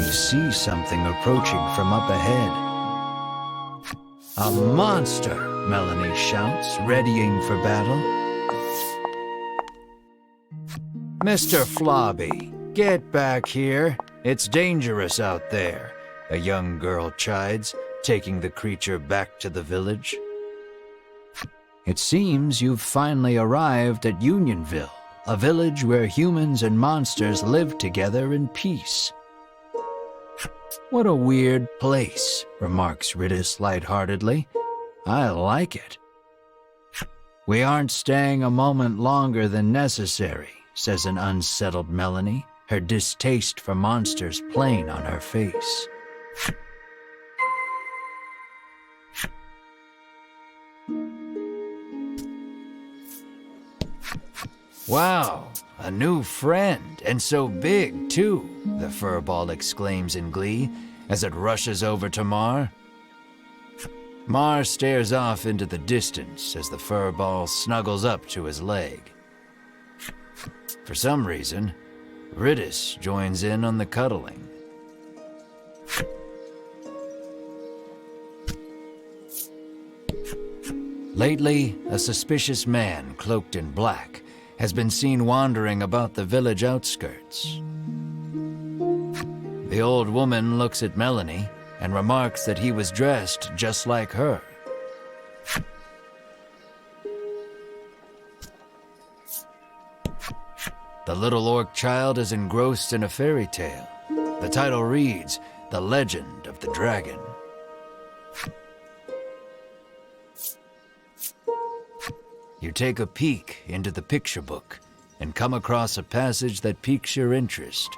you see something approaching from up ahead. A monster, Melanie shouts, readying for battle. Mr. Flobby, get back here. It's dangerous out there, a young girl chides, taking the creature back to the village. It seems you've finally arrived at Unionville, a village where humans and monsters live together in peace. What a weird place, remarks Riddis lightheartedly. I like it. We aren't staying a moment longer than necessary, says an unsettled Melanie, her distaste for monsters plain on her face. Wow, a new friend, and so big, too, the furball exclaims in glee as it rushes over to Mar. Mar stares off into the distance as the furball snuggles up to his leg. For some reason, Riddis joins in on the cuddling. Lately, a suspicious man cloaked in black has been seen wandering about the village outskirts. The old woman looks at Melanie and remarks that he was dressed just like her. The little orc child is engrossed in a fairy tale. The title reads, The Legend of the Dragon. You take a peek into the picture book and come across a passage that piques your interest.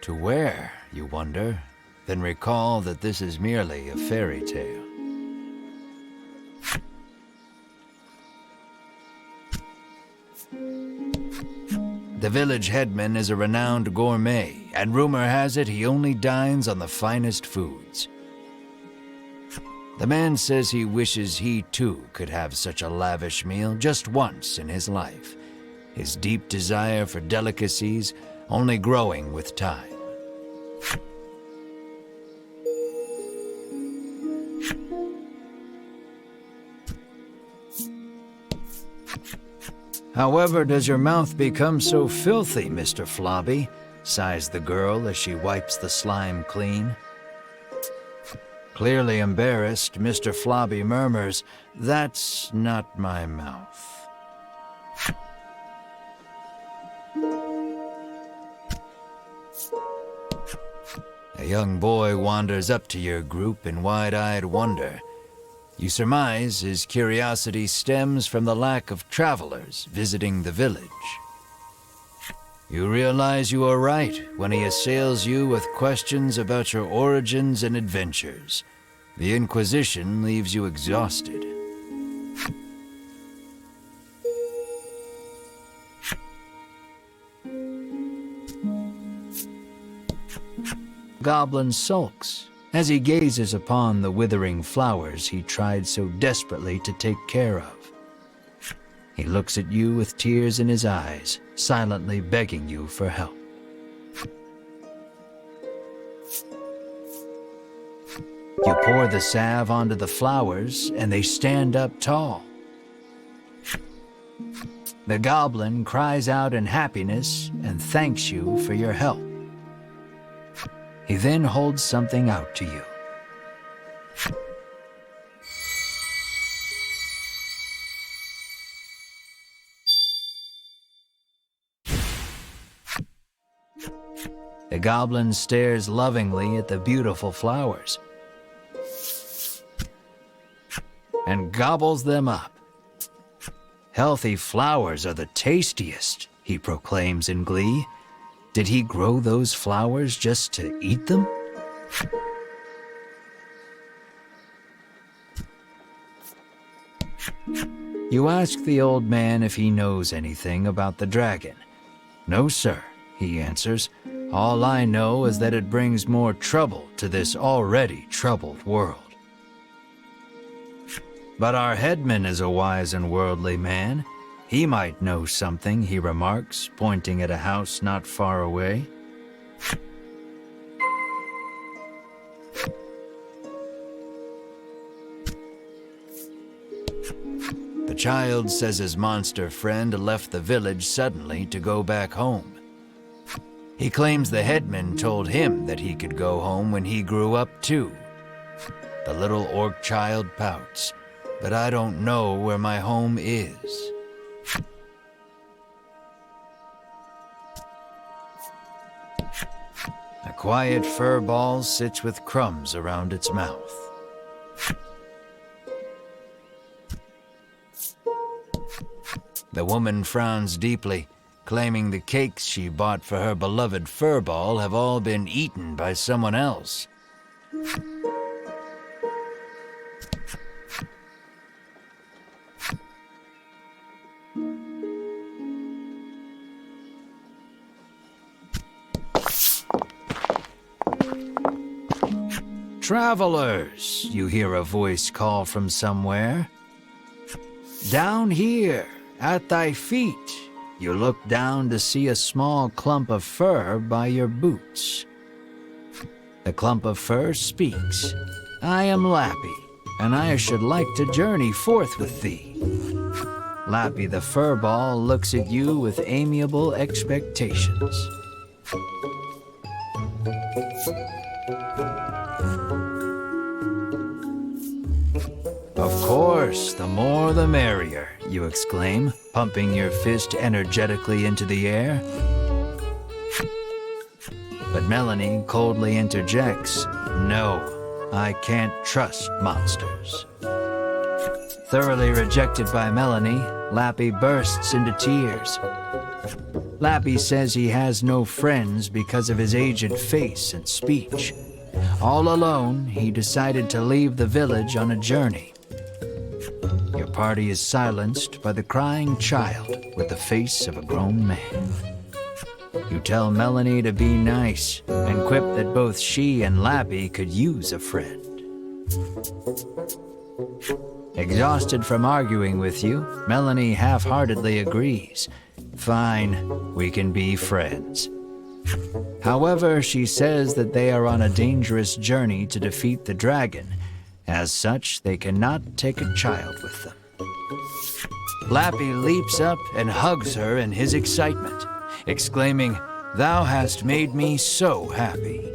To where, you wonder, then recall that this is merely a fairy tale. The village headman is a renowned gourmet, and rumor has it he only dines on the finest foods. The man says he wishes he too could have such a lavish meal just once in his life, his deep desire for delicacies only growing with time. However does your mouth become so filthy, Mr. Flobby? Sighs the girl as she wipes the slime clean. Clearly embarrassed, Mr. Flobby murmurs, "That's not my mouth." A young boy wanders up to your group in wide-eyed wonder. You surmise his curiosity stems from the lack of travelers visiting the village. You realize you are right when he assails you with questions about your origins and adventures. The Inquisition leaves you exhausted. Goblin sulks as he gazes upon the withering flowers he tried so desperately to take care of. He looks at you with tears in his eyes, silently begging you for help. You pour the salve onto the flowers, and they stand up tall. The goblin cries out in happiness and thanks you for your help. He then holds something out to you. The goblin stares lovingly at the beautiful flowers and gobbles them up. Healthy flowers are the tastiest, he proclaims in glee. Did he grow those flowers just to eat them? You ask the old man if he knows anything about the dragon. No, sir, he answers. All I know is that it brings more trouble to this already troubled world. But our headman is a wise and worldly man. He might know something, he remarks, pointing at a house not far away. The child says his monster friend left the village suddenly to go back home. He claims the headman told him that he could go home when he grew up too. The little orc child pouts, but I don't know where my home is. A quiet fur ball sits with crumbs around its mouth. The woman frowns deeply, claiming the cakes she bought for her beloved fur ball have all been eaten by someone else. Travelers, you hear a voice call from somewhere. Down here, at thy feet, you look down to see a small clump of fur by your boots. The clump of fur speaks. I am Lappy, and I should like to journey forth with thee. Lappy the fur ball looks at you with amiable expectations. Of course, the more the merrier, you exclaim, pumping your fist energetically into the air. But Melanie coldly interjects, no, I can't trust monsters. Thoroughly rejected by Melanie, Lappy bursts into tears. Lappy says he has no friends because of his aged face and speech. All alone, he decided to leave the village on a journey. Your party is silenced by the crying child with the face of a grown man. You tell Melanie to be nice and quip that both she and Lappy could use a friend. Exhausted from arguing with you, Melanie half-heartedly agrees. Fine, we can be friends. However, she says that they are on a dangerous journey to defeat the dragon. As such, they cannot take a child with them. Lappy leaps up and hugs her in his excitement, exclaiming, "Thou hast made me so happy."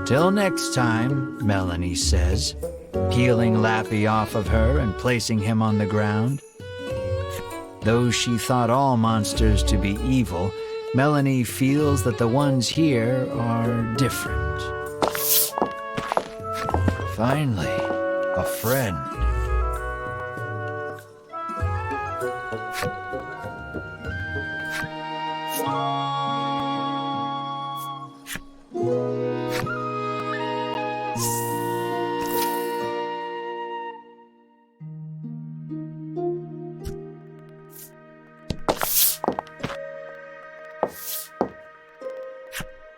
Till next time, Melanie says, peeling Lappy off of her and placing him on the ground. Though she thought all monsters to be evil, Melanie feels that the ones here are different. Finally, a friend.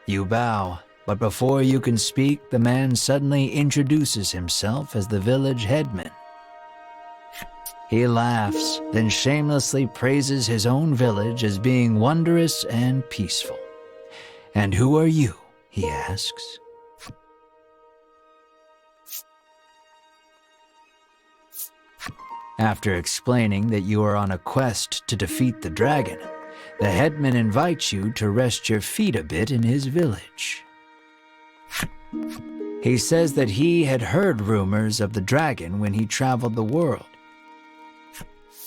You bow, but before you can speak, the man suddenly introduces himself as the village headman. He laughs, then shamelessly praises his own village as being wondrous and peaceful. "And who are you?" he asks. After explaining that you are on a quest to defeat the dragon, the headman invites you to rest your feet a bit in his village. He says that he had heard rumors of the dragon when he traveled the world.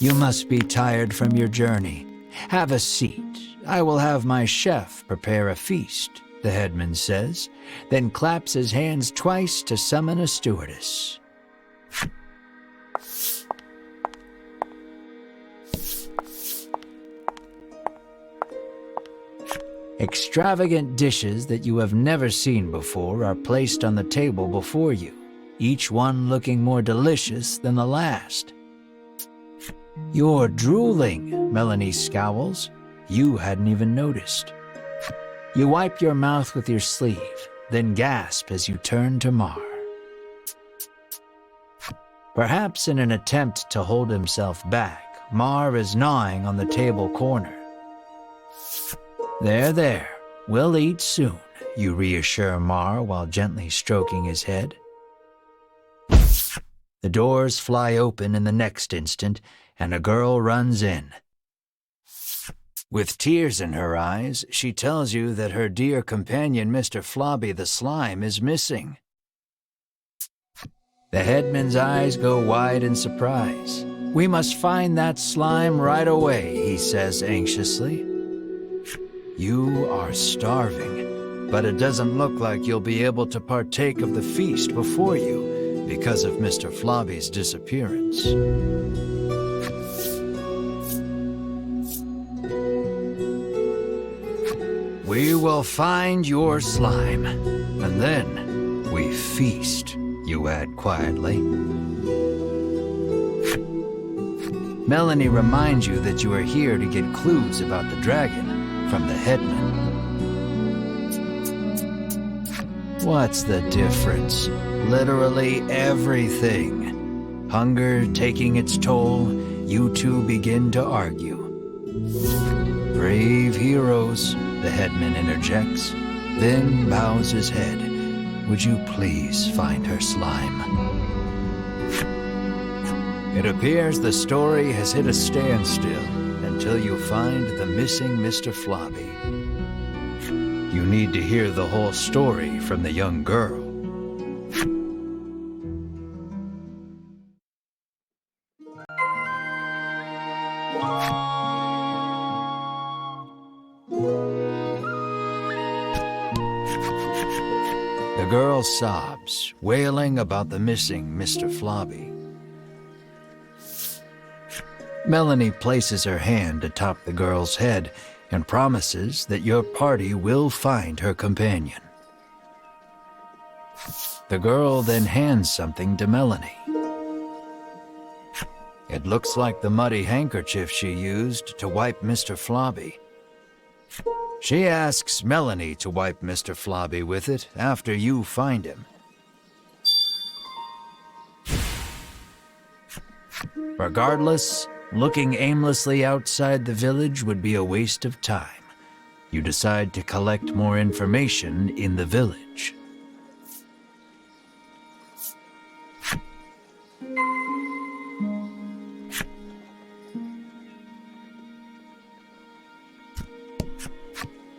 You must be tired from your journey. Have a seat. I will have my chef prepare a feast, the headman says, then claps his hands twice to summon a stewardess. Extravagant dishes that you have never seen before are placed on the table before you, each one looking more delicious than the last. "You're drooling," Melanie scowls. You hadn't even noticed. You wipe your mouth with your sleeve, then gasp as you turn to Mar. Perhaps in an attempt to hold himself back, Mar is gnawing on the table corner. There, we'll eat soon, you reassure Mar while gently stroking his head. The doors fly open in the next instant, and a girl runs in. With tears in her eyes, she tells you that her dear companion, Mr. Flobby the Slime, is missing. The headman's eyes go wide in surprise. "We must find that slime right away," he says anxiously. "You are starving, but it doesn't look like you'll be able to partake of the feast before you because of Mr. Flobby's disappearance." "We will find your slime, and then we feast," you add quietly. Melanie reminds you that you are here to get clues about the dragon from the headman. What's the difference? Literally everything. Hunger taking its toll, you two begin to argue. "Brave heroes," the headman interjects, then bows his head. "Would you please find her slime?" It appears the story has hit a standstill until you find the missing Mr. Flobby. You need to hear the whole story from the young girl. The girl sobs, wailing about the missing Mr. Flobby. Melanie places her hand atop the girl's head and promises that your party will find her companion. The girl then hands something to Melanie. It looks like the muddy handkerchief she used to wipe Mr. Flobby. She asks Melanie to wipe Mr. Flobby with it after you find him. Regardless, looking aimlessly outside the village would be a waste of time. You decide to collect more information in the village.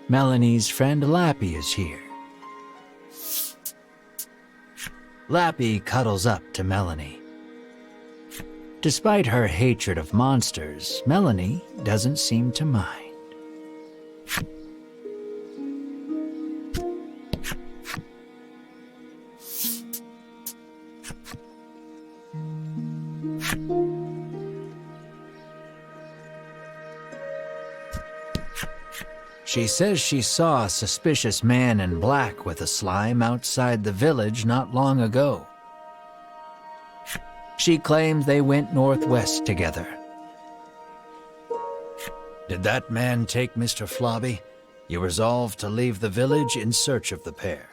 Melanie's friend Lappy is here. Lappy cuddles up to Melanie. Despite her hatred of monsters, Melanie doesn't seem to mind. She says she saw a suspicious man in black with a slime outside the village not long ago. She claims they went northwest together. Did that man take Mr. Flobby? You resolve to leave the village in search of the pair.